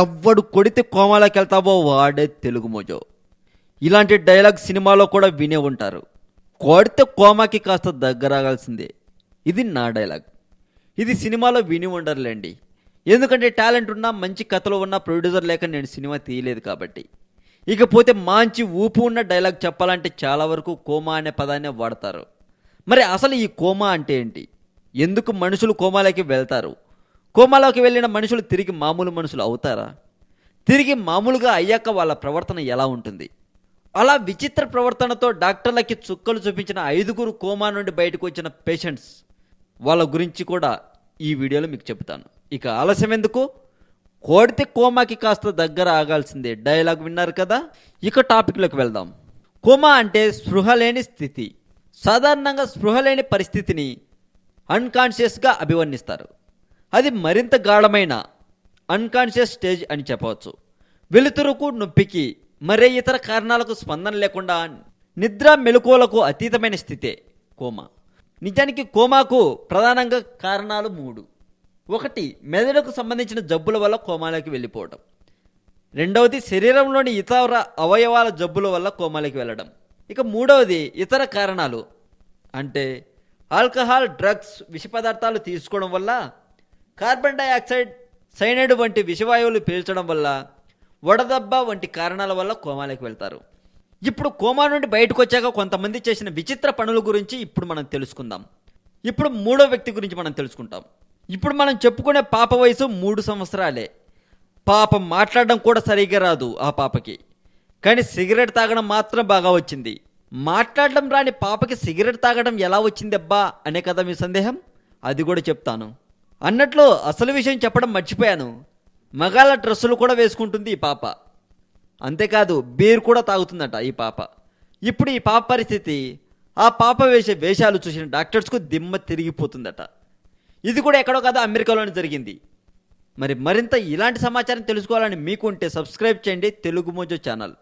ఎవ్వడు కొడితే కోమాలోకి వెళ్తావో వాడే తెలుగు మోజో. ఇలాంటి డైలాగ్ సినిమాలో కూడా వినే ఉంటారు. కొడితే కోమాకి కాస్త దగ్గరాగాల్సిందే. ఇది నా డైలాగ్. ఇది సినిమాలో విని ఉండరులేండి. ఎందుకంటే టాలెంట్ ఉన్నా, మంచి కథలు ఉన్న ప్రొడ్యూసర్ లేక నేను సినిమా తీయలేదు కాబట్టి. ఇకపోతే మంచి ఊపు ఉన్న డైలాగ్ చెప్పాలంటే చాలా వరకు కోమా అనే పదాన్నే వాడతారు. మరి అసలు ఈ కోమా అంటే ఏంటి? ఎందుకు మనుషులు కోమాలోకి వెళ్తారు? కోమాలోకి వెళ్ళిన మనుషులు తిరిగి మామూలు మనుషులు అవుతారా? తిరిగి మామూలుగా అయ్యాక వాళ్ళ ప్రవర్తన ఎలా ఉంటుంది? అలా విచిత్ర ప్రవర్తనతో డాక్టర్లకి చుక్కలు చూపించిన 5గురు కోమా నుండి బయటకు వచ్చిన పేషెంట్స్ వాళ్ళ గురించి కూడా ఈ వీడియోలో మీకు చెబుతాను. ఇక ఆలస్యం ఎందుకు, కోడితే కోమాకి కాస్త దగ్గర ఆగాల్సిందే డైలాగ్ విన్నారు కదా. ఇక టాపిక్లోకి వెళ్దాం. కోమా అంటే స్పృహ లేని స్థితి. సాధారణంగా స్పృహ లేని పరిస్థితిని అన్కాన్షియస్గా అభివర్ణిస్తారు. అది మరింత గాఢమైన అన్కాన్షియస్ స్టేజ్ అని చెప్పవచ్చు. వెలుతురుకు, నొప్పికి, మరే ఇతర కారణాలకు స్పందన లేకుండా నిద్ర మెలకువలకు అతీతమైన స్థితే కోమా. నిజానికి కోమాకు ప్రధానంగా కారణాలు 3. 1, మెదడుకు సంబంధించిన జబ్బుల వల్ల కోమాలోకి వెళ్ళిపోవడం. 2వది, శరీరంలోని ఇతర అవయవాల జబ్బుల వల్ల కోమాలోకి వెళ్ళడం. ఇక 3వది, ఇతర కారణాలు అంటే ఆల్కహాల్, డ్రగ్స్, విష పదార్థాలు తీసుకోవడం వల్ల, కార్బన్ డైఆక్సైడ్, సైనైడ్ వంటి విషవాయువులు పీల్చడం వల్ల, వడదెబ్బ వంటి కారణాల వల్ల కోమాలోకి వెళ్తారు. ఇప్పుడు కోమా నుండి బయటకు వచ్చాక కొంతమంది చేసిన విచిత్ర పనుల గురించి ఇప్పుడు మనం తెలుసుకుందాం. ఇప్పుడు 3వ వ్యక్తి గురించి మనం తెలుసుకుంటాం. ఇప్పుడు మనం చెప్పుకునే పాప వయసు 3 సంవత్సరాలే. పాప మాట్లాడడం కూడా సరిగ్గా రాదు ఆ పాపకి, కానీ సిగరెట్ తాగడం మాత్రం బాగా వచ్చింది. మాట్లాడడం రాని పాపకి సిగరెట్ తాగడం ఎలా వచ్చిందబ్బా అనే కదా మీ సందేహం? అది కూడా చెప్తాను. అన్నట్లు అసలు విషయం చెప్పడం మర్చిపోయాను. మగాళ్ళ డ్రెస్సులు కూడా వేసుకుంటుంది ఈ పాప. అంతేకాదు బీర్ కూడా తాగుతుందట ఈ పాప. ఇప్పుడు ఈ పాప పరిస్థితి, ఆ పాప వేసే వేషాలు చూసిన డాక్టర్స్కు దిమ్మ తిరిగిపోతుందట. ఇది కూడా ఎక్కడో కాదు, అమెరికాలోనే జరిగింది. మరింత ఇలాంటి సమాచారం తెలుసుకోవాలని మీకు ఉంటే సబ్స్క్రైబ్ చేయండి తెలుగు మోజో ఛానల్.